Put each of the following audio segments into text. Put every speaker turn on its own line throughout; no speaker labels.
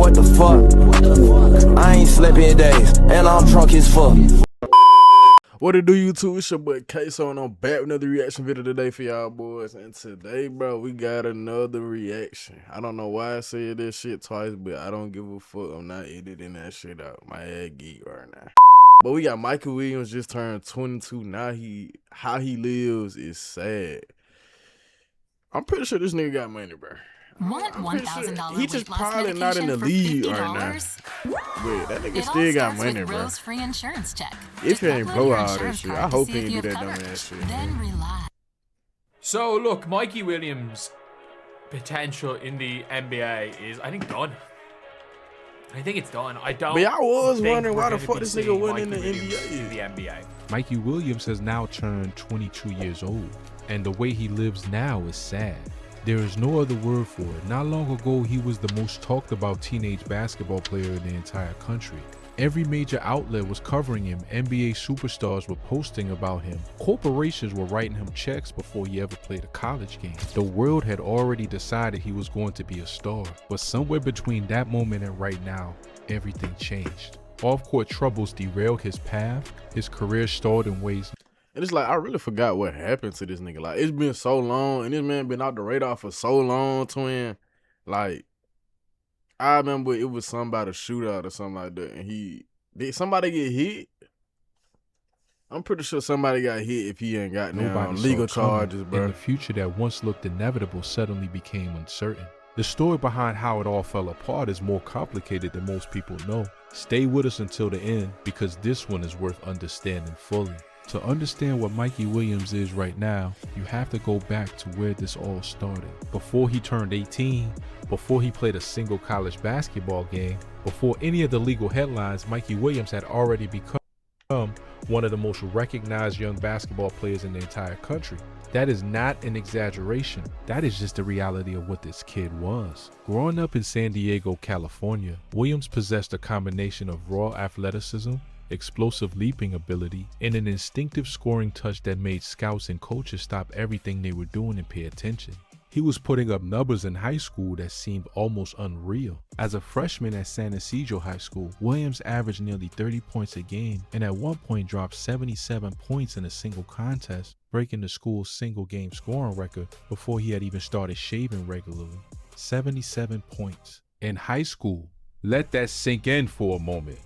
what the fuck? I ain't slept in days, and I'm drunk as fuck.
What it do, YouTube? It's your boy Queso, and I'm back with another reaction video today for y'all boys. And today, bro, we got another reaction. I don't know why I said this shit twice, but I don't give a fuck. I'm not editing that shit out. My ass geek right now. But we got Mikey Williams just turned 22. Now how he lives is sad. I'm pretty sure this nigga got money, bro.
Want $1,000
he just probably not in the league right now. But that nigga still got money, bro.
Rose-free insurance check.
If he ain't blow all that shit, I hope he ain't do that dumb ass shit.
Then relax.
So look, Mikey Williams' potential in the NBA is, I think, done. I think it's done. I don't.
But I was wondering why the fuck this nigga went in the
NBA.
Mikey Williams has now turned 22 years old, and the way he lives now is sad. There is no other word for it. Not long ago, he was the most talked about teenage basketball player in the entire country. Every major outlet was covering him. NBA superstars were posting about him. Corporations were writing him checks before he ever played a college game. The world had already decided he was going to be a star. But somewhere between that moment and right now, everything changed. Off-court troubles derailed his path. His career stalled in ways.
And it's like, I really forgot what happened to this nigga. Like, it's been so long, and this man been out the radar for so long, twin. Like, I remember it was somebody shootout or something like that, and did somebody get hit? I'm pretty sure somebody got hit if he ain't got no legal charges, bro.
And the future that once looked inevitable suddenly became uncertain. The story behind how it all fell apart is more complicated than most people know. Stay with us until the end, because this one is worth understanding fully. To understand what Mikey Williams is right now, you have to go back to where this all started. Before he turned 18, before he played a single college basketball game, before any of the legal headlines, Mikey Williams had already become one of the most recognized young basketball players in the entire country. That is not an exaggeration. That is just the reality of what this kid was. Growing up in San Diego, California, Williams possessed a combination of raw athleticism, explosive leaping ability, and an instinctive scoring touch that made scouts and coaches stop everything they were doing and pay attention. He was putting up numbers in high school that seemed almost unreal. As a freshman at San Ysidro High School, Williams averaged nearly 30 points a game and at one point dropped 77 points in a single contest, breaking the school's single game scoring record before he had even started shaving regularly. 77 points in high school. Let that sink in for a moment.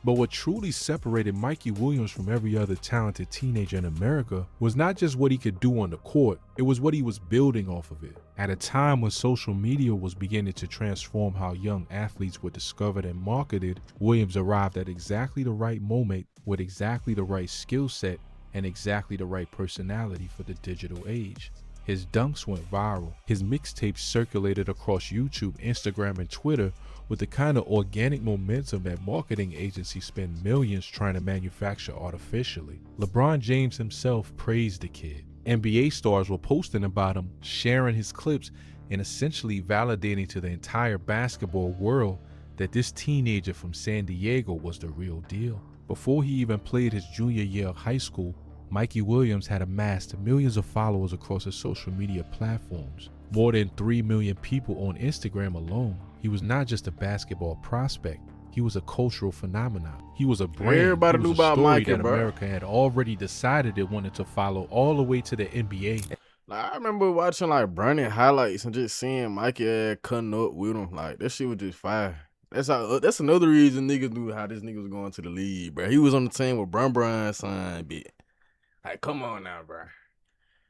But what truly separated Mikey Williams from every other talented teenager in America was not just what he could do on the court, it was what he was building off of it. At a time when social media was beginning to transform how young athletes were discovered and marketed, Williams arrived at exactly the right moment with exactly the right skill set and exactly the right personality for the digital age. His dunks went viral. His mixtapes circulated across YouTube, Instagram, and Twitter with the kind of organic momentum that marketing agencies spend millions trying to manufacture artificially. LeBron James himself praised the kid. NBA stars were posting about him, sharing his clips, and essentially validating to the entire basketball world that this teenager from San Diego was the real deal. Before he even played his junior year of high school, Mikey Williams had amassed millions of followers across his social media platforms. More than 3 million people on Instagram alone. He was not just a basketball prospect, he was a cultural phenomenon. He was a brand.
Everybody knew about Mikey,
that America had already decided it wanted to follow all the way to the NBA.
Like, I remember watching like Brandon highlights and just seeing Mikey cutting up with him. Like, that shit was just fire. That's another reason niggas knew how this nigga was going to the league, bro. He was on the team with Brun's son, bitch. Like, come on now, bro.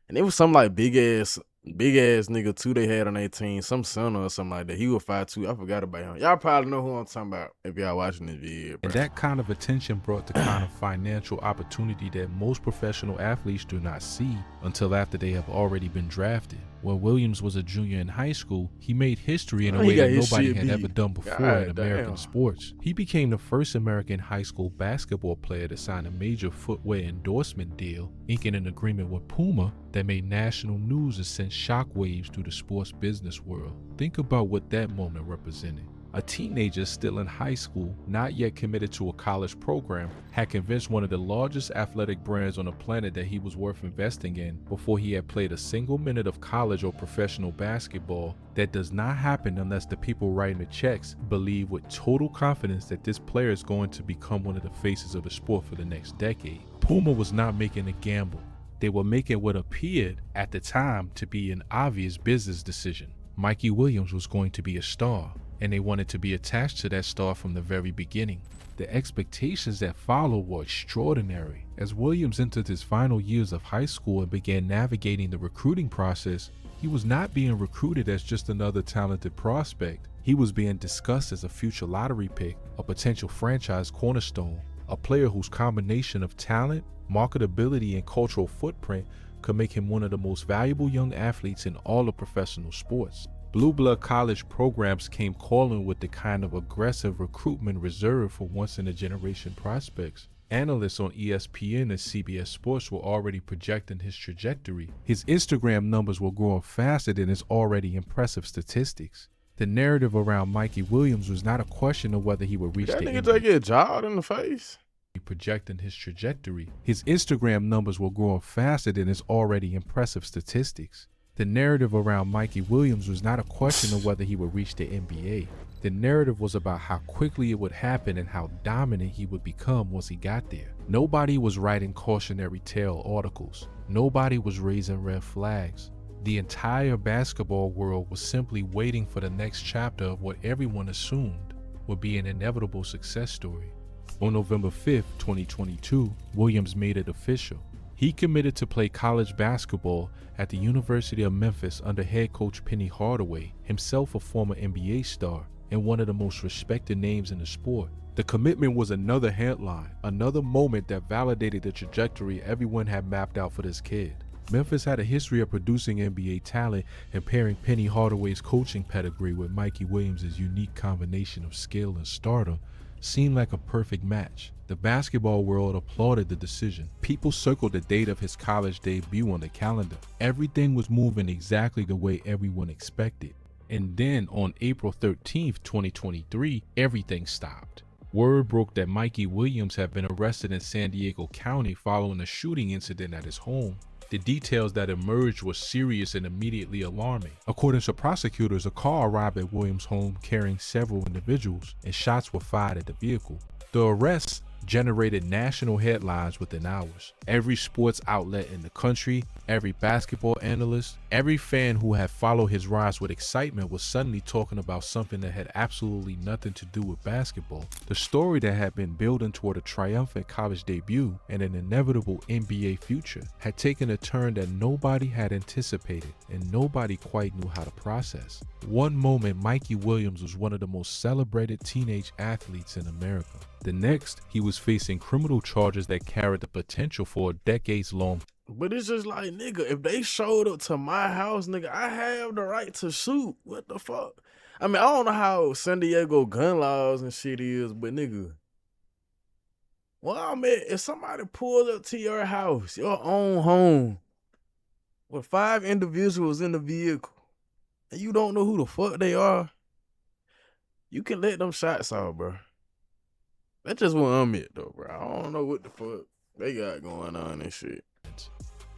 And it was some like big ass nigga too they had on their team, some center or something like that. He was 5'2". I forgot about him. Y'all probably know who I'm talking about if y'all watching this video, bro.
And that kind of attention brought the kind of financial opportunity that most professional athletes do not see until after they have already been drafted. When Williams was a junior in high school, he made history in a way that nobody had ever done before in American sports. He became the first American high school basketball player to sign a major footwear endorsement deal, inking an agreement with Puma that made national news and sent shockwaves through the sports business world. Think about what that moment represented. A teenager still in high school, not yet committed to a college program, had convinced one of the largest athletic brands on the planet that he was worth investing in before he had played a single minute of college or professional basketball. That does not happen unless the people writing the checks believe with total confidence that this player is going to become one of the faces of the sport for the next decade. Puma was not making a gamble. They were making what appeared at the time to be an obvious business decision. Mikey Williams was going to be a star, and they wanted to be attached to that star from the very beginning. The expectations that followed were extraordinary. As Williams entered his final years of high school and began navigating the recruiting process, he was not being recruited as just another talented prospect. He was being discussed as a future lottery pick, a potential franchise cornerstone, a player whose combination of talent, marketability, and cultural footprint could make him one of the most valuable young athletes in all of professional sports. Blue blood college programs came calling with the kind of aggressive recruitment reserved for once-in-a-generation prospects. Analysts on ESPN and CBS Sports were already projecting his trajectory. His Instagram numbers were growing faster than his already impressive statistics. The narrative around Mikey Williams was not a question of whether he would reach
That
the
nigga
NBA.
just get jawed in the face.
Projecting his trajectory. His Instagram numbers were growing faster than his already impressive statistics. The narrative around Mikey Williams was not a question of whether he would reach the NBA. The narrative was about how quickly it would happen and how dominant he would become once he got there. Nobody was writing cautionary tale articles. Nobody was raising red flags. The entire basketball world was simply waiting for the next chapter of what everyone assumed would be an inevitable success story. On November 5th, 2022, Williams made it official. He committed to play college basketball at the University of Memphis under head coach Penny Hardaway, himself a former NBA star and one of the most respected names in the sport. The commitment was another headline, another moment that validated the trajectory everyone had mapped out for this kid. Memphis had a history of producing NBA talent, and pairing Penny Hardaway's coaching pedigree with Mikey Williams' unique combination of skill and stardom seemed like a perfect match. The basketball world applauded the decision. People circled the date of his college debut on the calendar. Everything was moving exactly the way everyone expected. And then on April 13th, 2023, everything stopped. Word broke that Mikey Williams had been arrested in San Diego County following a shooting incident at his home. The details that emerged were serious and immediately alarming. According to prosecutors, a car arrived at Williams' home carrying several individuals, and shots were fired at the vehicle. The arrests generated national headlines within hours. Every sports outlet in the country, every basketball analyst, every fan who had followed his rise with excitement was suddenly talking about something that had absolutely nothing to do with basketball. The story that had been building toward a triumphant college debut and an inevitable NBA future had taken a turn that nobody had anticipated and nobody quite knew how to process. One moment, Mikey Williams was one of the most celebrated teenage athletes in America. The next, he was facing criminal charges that carried the potential for a decades-long.
But it's just like, nigga, if they showed up to my house, nigga, I have the right to shoot. What the fuck? I mean, I don't know how San Diego gun laws and shit is, but nigga, well, I mean, if somebody pulls up to your house, your own home, with 5 individuals in the vehicle, and you don't know who the fuck they are, you can let them shots off, bro. That's just what I'm at, though, bro. I don't know what the fuck they got going on and shit.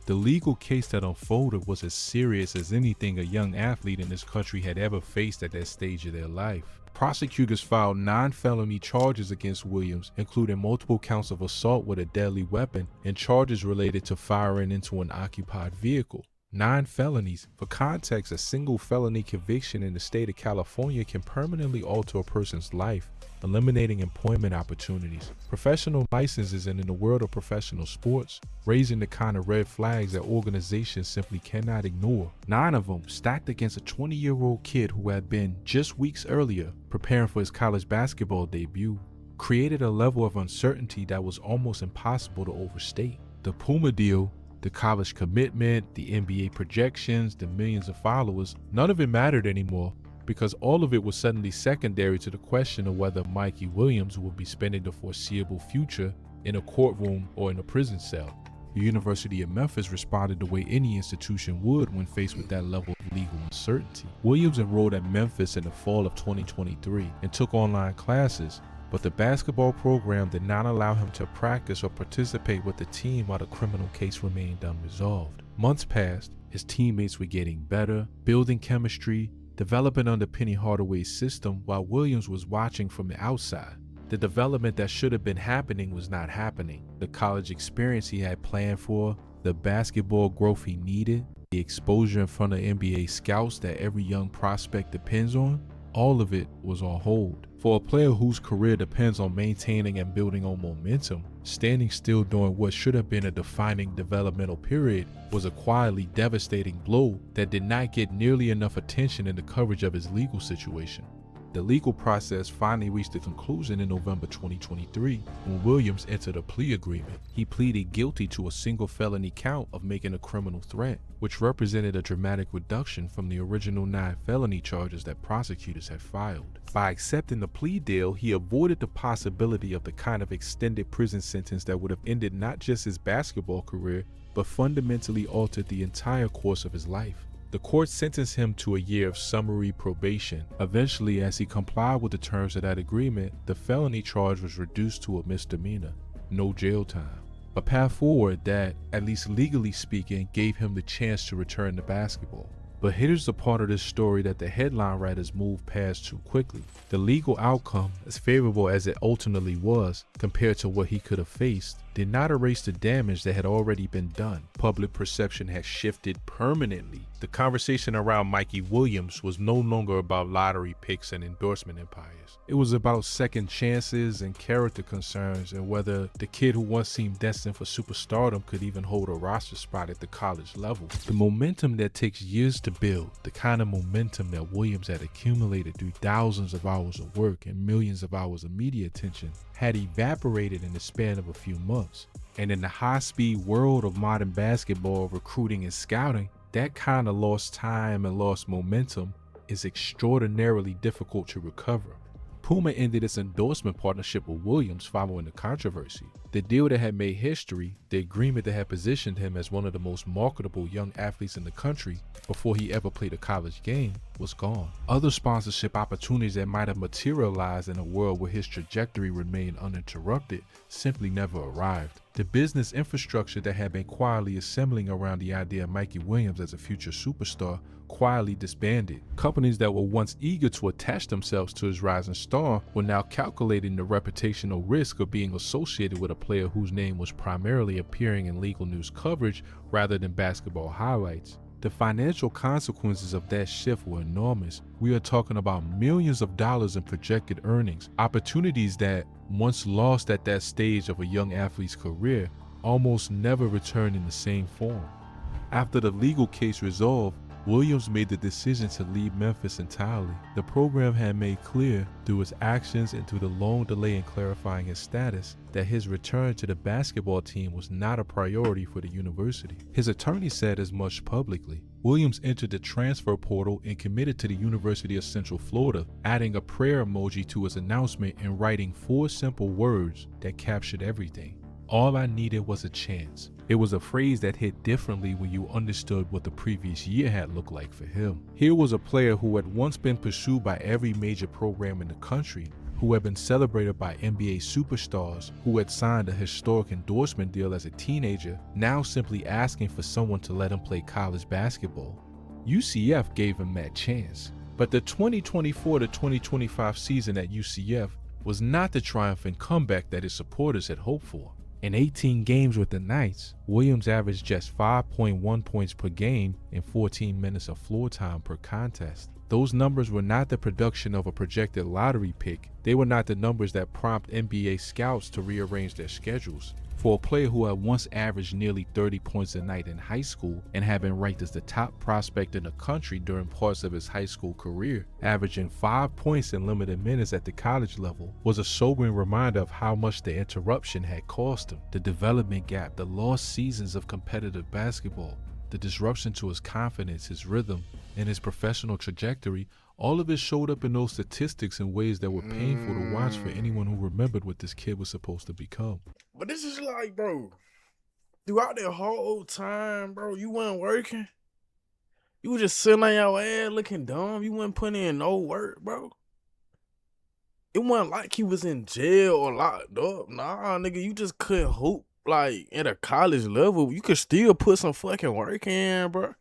The legal case that unfolded was as serious as anything a young athlete in this country had ever faced at that stage of their life. Prosecutors filed 9 felony charges against Williams, including multiple counts of assault with a deadly weapon and charges related to firing into an occupied vehicle. 9 felonies. For context, a single felony conviction in the state of California can permanently alter a person's life, eliminating employment opportunities, professional licenses, and in the world of professional sports, raising the kind of red flags that organizations simply cannot ignore. 9 of them stacked against a 20-year-old kid who had been, just weeks earlier, preparing for his college basketball debut, created a level of uncertainty that was almost impossible to overstate. The Puma deal, the college commitment, the NBA projections, the millions of followers, none of it mattered anymore, because all of it was suddenly secondary to the question of whether Mikey Williams would be spending the foreseeable future in a courtroom or in a prison cell. The University of Memphis responded the way any institution would when faced with that level of legal uncertainty. Williams enrolled at Memphis in the fall of 2023 and took online classes, but the basketball program did not allow him to practice or participate with the team while the criminal case remained unresolved. Months passed, his teammates were getting better, building chemistry, developing under Penny Hardaway's system while Williams was watching from the outside. The development that should have been happening was not happening. The college experience he had planned for, the basketball growth he needed, the exposure in front of NBA scouts that every young prospect depends on, all of it was on hold. For a player whose career depends on maintaining and building on momentum, standing still during what should have been a defining developmental period was a quietly devastating blow that did not get nearly enough attention in the coverage of his legal situation. The legal process finally reached a conclusion in November 2023 when Williams entered a plea agreement. He pleaded guilty to a single felony count of making a criminal threat, which represented a dramatic reduction from the original 9 felony charges that prosecutors had filed. By accepting the plea deal, he avoided the possibility of the kind of extended prison sentence that would have ended not just his basketball career, but fundamentally altered the entire course of his life. The court sentenced him to a year of summary probation. Eventually, as he complied with the terms of that agreement, the felony charge was reduced to a misdemeanor, no jail time. A path forward that, at least legally speaking, gave him the chance to return to basketball. But here's the part of this story that the headline writers moved past too quickly. The legal outcome, as favorable as it ultimately was compared to what he could have faced, did not erase the damage that had already been done. Public perception had shifted permanently. The conversation around Mikey Williams was no longer about lottery picks and endorsement empires. It was about second chances and character concerns and whether the kid who once seemed destined for superstardom could even hold a roster spot at the college level. The momentum that takes years to build, the kind of momentum that Williams had accumulated through thousands of hours of work and millions of hours of media attention, had evaporated in the span of a few months. And in the high-speed world of modern basketball recruiting and scouting, that kind of lost time and lost momentum is extraordinarily difficult to recover. Puma ended its endorsement partnership with Williams following the controversy. The deal that had made history, the agreement that had positioned him as one of the most marketable young athletes in the country before he ever played a college game, was gone. Other sponsorship opportunities that might have materialized in a world where his trajectory remained uninterrupted simply never arrived. The business infrastructure that had been quietly assembling around the idea of Mikey Williams as a future superstar quietly disbanded. Companies that were once eager to attach themselves to his rising star were now calculating the reputational risk of being associated with a player whose name was primarily appearing in legal news coverage rather than basketball highlights. The financial consequences of that shift were enormous. We are talking about millions of dollars in projected earnings, opportunities that, once lost at that stage of a young athlete's career, almost never return in the same form. After the legal case resolved, Williams made the decision to leave Memphis entirely. The program had made clear through his actions and through the long delay in clarifying his status that his return to the basketball team was not a priority for the university. His attorney said as much publicly. Williams entered the transfer portal and committed to the University of Central Florida, adding a prayer emoji to his announcement and writing 4 simple words that captured everything. All I needed was a chance. It was a phrase that hit differently when you understood what the previous year had looked like for him. Here was a player who had once been pursued by every major program in the country, who had been celebrated by NBA superstars, who had signed a historic endorsement deal as a teenager, now simply asking for someone to let him play college basketball. UCF gave him that chance. But the 2024 to 2025 season at UCF was not the triumphant comeback that his supporters had hoped for. In 18 games with the Knights, Williams averaged just 5.1 points per game and 14 minutes of floor time per contest. Those numbers were not the production of a projected lottery pick. They were not the numbers that prompt NBA scouts to rearrange their schedules. For a player who had once averaged nearly 30 points a night in high school and had been ranked as the top prospect in the country during parts of his high school career, averaging 5 points in limited minutes at the college level was a sobering reminder of how much the interruption had cost him. The development gap, the lost seasons of competitive basketball, the disruption to his confidence, his rhythm, and his professional trajectory, all of it showed up in those statistics in ways that were painful to watch for anyone who remembered what this kid was supposed to become.
But this is like, bro, throughout that whole time, bro, you wasn't working. You was just sitting on your ass looking dumb. You wasn't putting in no work, bro. It wasn't like he was in jail or locked up. Nah, nigga, you just couldn't hoop like at a college level. You could still put some fucking work in, bro.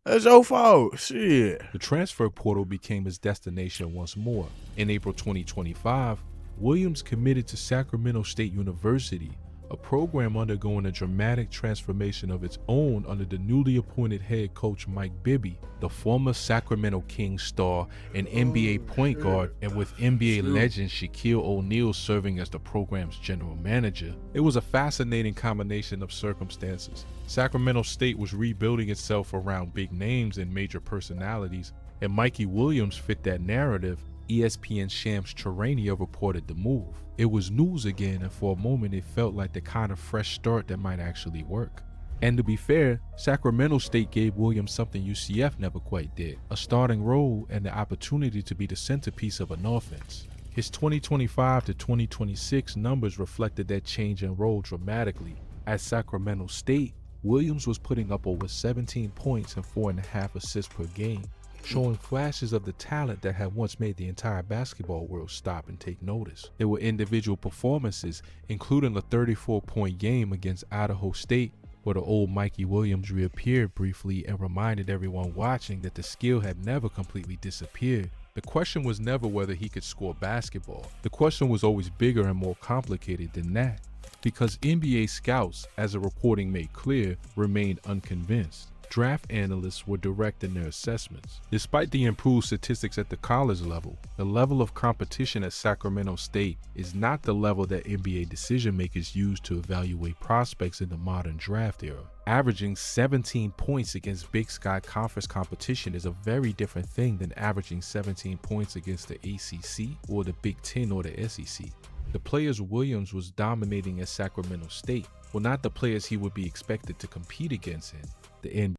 That's your fault. Shit.
The transfer portal became his destination once more. In April 2025, Williams committed to Sacramento State University, a program undergoing a dramatic transformation of its own under the newly appointed head coach Mike Bibby, the former Sacramento Kings star and NBA point guard, and with NBA legend Shaquille O'Neal serving as the program's general manager. It was a fascinating combination of circumstances. Sacramento State was rebuilding itself around big names and major personalities, and Mikey Williams fit that narrative. ESPN Shams Charania reported the move. It was news again, and for a moment it felt like the kind of fresh start that might actually work. And to be fair, Sacramento State gave Williams something UCF never quite did, a starting role and the opportunity to be the centerpiece of an offense. His 2025 to 2026 numbers reflected that change in role dramatically. At Sacramento State, Williams was putting up over 17 points and 4.5 assists per game, showing flashes of the talent that had once made the entire basketball world stop and take notice. There were individual performances, including a 34-point game against Idaho State, where the old Mikey Williams reappeared briefly and reminded everyone watching that the skill had never completely disappeared. The question was never whether he could score basketball. The question was always bigger and more complicated than that, because NBA scouts, as the reporting made clear, remained unconvinced. Draft analysts were direct in their assessments. Despite the improved statistics at the college level, the level of competition at Sacramento State is not the level that NBA decision makers use to evaluate prospects in the modern draft era. Averaging 17 points against Big Sky Conference competition is a very different thing than averaging 17 points against the ACC or the Big Ten or the SEC. The players Williams was dominating at Sacramento State were not the players he would be expected to compete against in the NBA.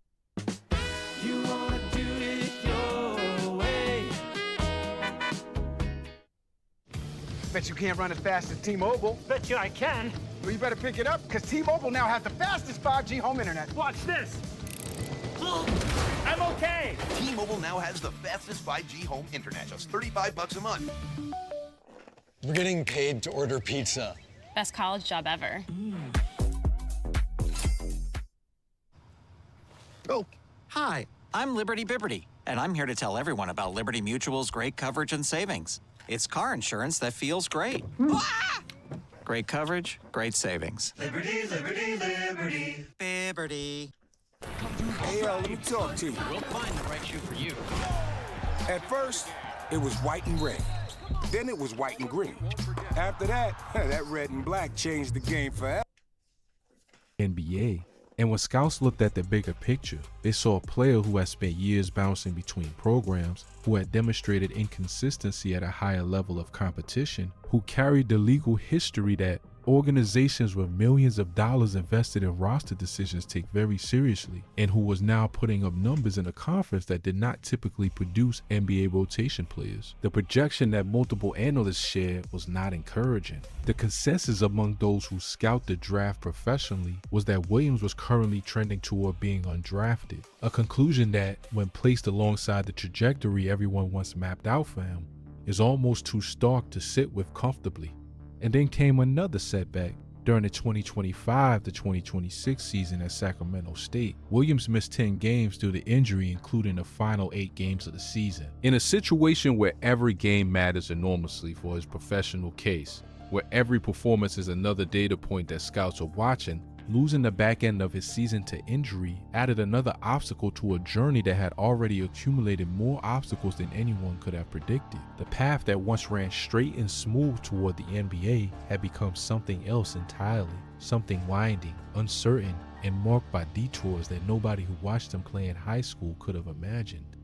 You wanna do it your way.
Bet you can't run as fast as T-Mobile.
Bet you I can.
Well, you better pick it up, because T-Mobile now has the fastest 5G home internet.
Watch this. I'm okay.
T-Mobile now has the fastest 5G home internet, just $35 a month.
We're getting paid to order pizza.
Best college job ever.
Oh, hi, I'm Liberty Bibberty, and I'm here to tell everyone about Liberty Mutual's great coverage and savings. It's car insurance that feels great. Great coverage, great savings.
Liberty, liberty, liberty.
Bibberty.
Hey, let me talk to you.
We'll find the right shoe for you.
At first, it was white and red. Then it was white and green. After that, that red and black changed the game forever.
NBA. And when scouts looked at the bigger picture, they saw a player who had spent years bouncing between programs, who had demonstrated inconsistency at a higher level of competition, who carried the legal history that organizations with millions of dollars invested in roster decisions take very seriously, and who was now putting up numbers in a conference that did not typically produce NBA rotation players. The projection that multiple analysts shared was not encouraging. The consensus among those who scout the draft professionally was that Williams was currently trending toward being undrafted, a conclusion that, when placed alongside the trajectory everyone once mapped out for him, is almost too stark to sit with comfortably. And then came another setback. During the 2025 to 2026 season at Sacramento State, Williams missed 10 games due to injury, including the final 8 games of the season. In a situation where every game matters enormously for his professional case, where every performance is another data point that scouts are watching, losing the back end of his season to injury added another obstacle to a journey that had already accumulated more obstacles than anyone could have predicted. The path that once ran straight and smooth toward the NBA had become something else entirely, something winding, uncertain, and marked by detours that nobody who watched him play in high school could have imagined.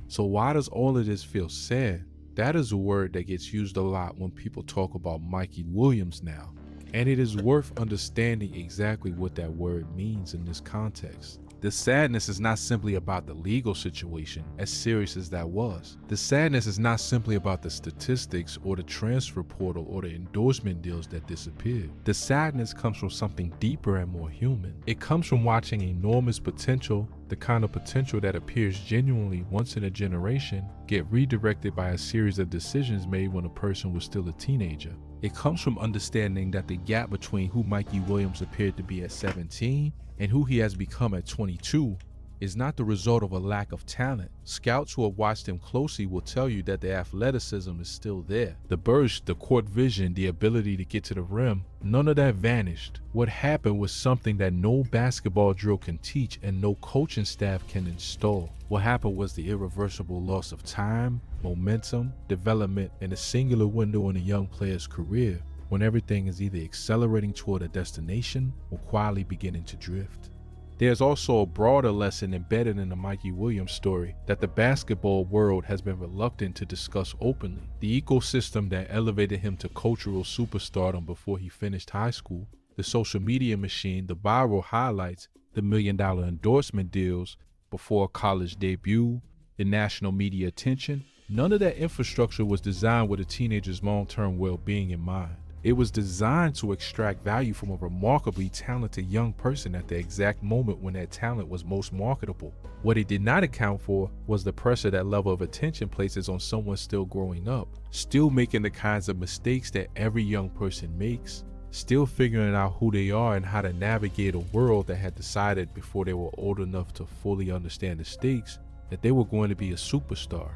So why does all of this feel sad? That is a word that gets used a lot when people talk about Mikey Williams now. And it is worth understanding exactly what that word means in this context. The sadness is not simply about the legal situation, as serious as that was. The sadness is not simply about the statistics or the transfer portal or the endorsement deals that disappeared. The sadness comes from something deeper and more human. It comes from watching enormous potential, the kind of potential that appears genuinely once in a generation, get redirected by a series of decisions made when a person was still a teenager. It comes from understanding that the gap between who Mikey Williams appeared to be at 17 and who he has become at 22 is not the result of a lack of talent. Scouts who have watched him closely will tell you that the athleticism is still there. The burst, the court vision, the ability to get to the rim, none of that vanished. What happened was something that no basketball drill can teach and no coaching staff can install. What happened was the irreversible loss of time, momentum, development, and a singular window in a young player's career when everything is either accelerating toward a destination or quietly beginning to drift. There's also a broader lesson embedded in the Mikey Williams story that the basketball world has been reluctant to discuss openly. The ecosystem that elevated him to cultural superstardom before he finished high school, the social media machine, the viral highlights, the $1 million endorsement deals before a college debut, the national media attention, none of that infrastructure was designed with a teenager's long-term well-being in mind. It was designed to extract value from a remarkably talented young person at the exact moment when that talent was most marketable. What it did not account for was the pressure that level of attention places on someone still growing up, still making the kinds of mistakes that every young person makes, still figuring out who they are and how to navigate a world that had decided before they were old enough to fully understand the stakes that they were going to be a superstar.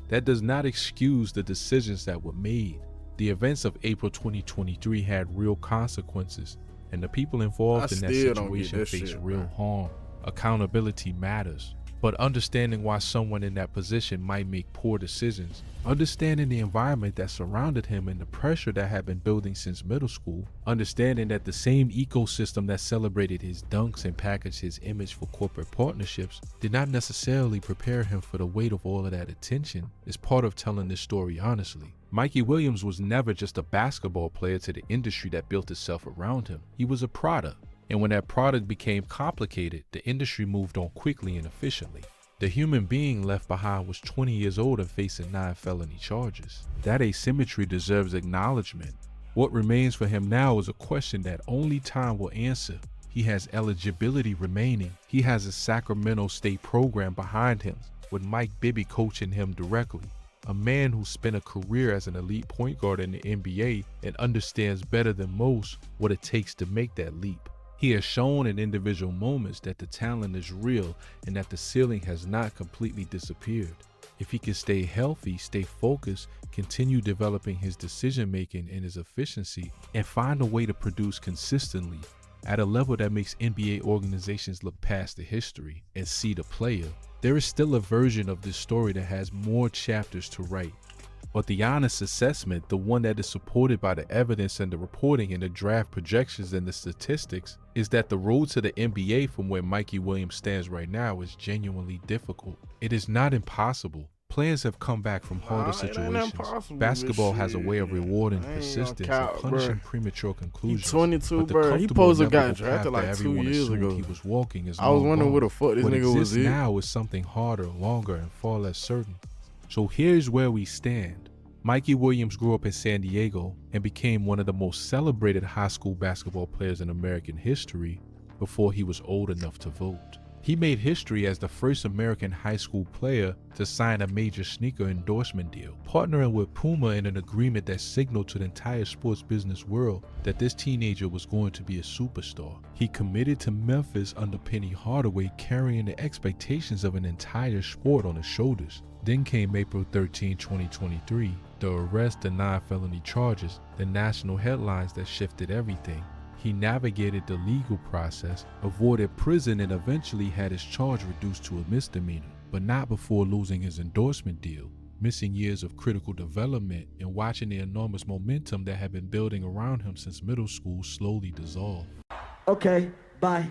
That does not excuse the decisions that were made. The events of April 2023 had real consequences, and the people involved in that situation faced real harm. Accountability matters, but understanding why someone in that position might make poor decisions, understanding the environment that surrounded him and the pressure that had been building since middle school, understanding that the same ecosystem that celebrated his dunks and packaged his image for corporate partnerships did not necessarily prepare him for the weight of all of that attention is part of telling this story honestly. Mikey Williams was never just a basketball player to the industry that built itself around him. He was a product. And when that product became complicated, the industry moved on quickly and efficiently. The human being left behind was 20 years old and facing 9 felony charges. That asymmetry deserves acknowledgement. What remains for him now is a question that only time will answer. He has eligibility remaining. He has a Sacramento State program behind him, with Mike Bibby coaching him directly. A man who spent a career as an elite point guard in the NBA and understands better than most what it takes to make that leap. He has shown in individual moments that the talent is real and that the ceiling has not completely disappeared. If he can stay healthy, stay focused, continue developing his decision making and his efficiency, and find a way to produce consistently at a level that makes NBA organizations look past the history and see the player, there is still a version of this story that has more chapters to write. But the honest assessment, the one that is supported by the evidence and the reporting and the draft projections and the statistics, is that the road to the NBA from where Mikey Williams stands right now is genuinely difficult. It is not impossible. Players have come back from harder situations. Basketball has a way of rewarding persistence and punishing premature conclusions.
He's 22,
but the
bro. He supposed to got
path
drafted
that
like 2
everyone
years
assumed
ago.
he was walking is
I was
long
wondering
gone.
where the fuck this
What
nigga was
exists
in.
now is something harder, longer, and far less certain. So here's where we stand. Mikey Williams grew up in San Diego and became one of the most celebrated high school basketball players in American history before he was old enough to vote. He made history as the first American high school player to sign a major sneaker endorsement deal, partnering with Puma in an agreement that signaled to the entire sports business world that this teenager was going to be a superstar. He committed to Memphis under Penny Hardaway, carrying the expectations of an entire sport on his shoulders. Then came April 13, 2023, the arrest, the 9 felony charges, the national headlines that shifted everything. He navigated the legal process, avoided prison, and eventually had his charge reduced to a misdemeanor, but not before losing his endorsement deal, missing years of critical development, and watching the enormous momentum that had been building around him since middle school slowly dissolve.
Okay, bye.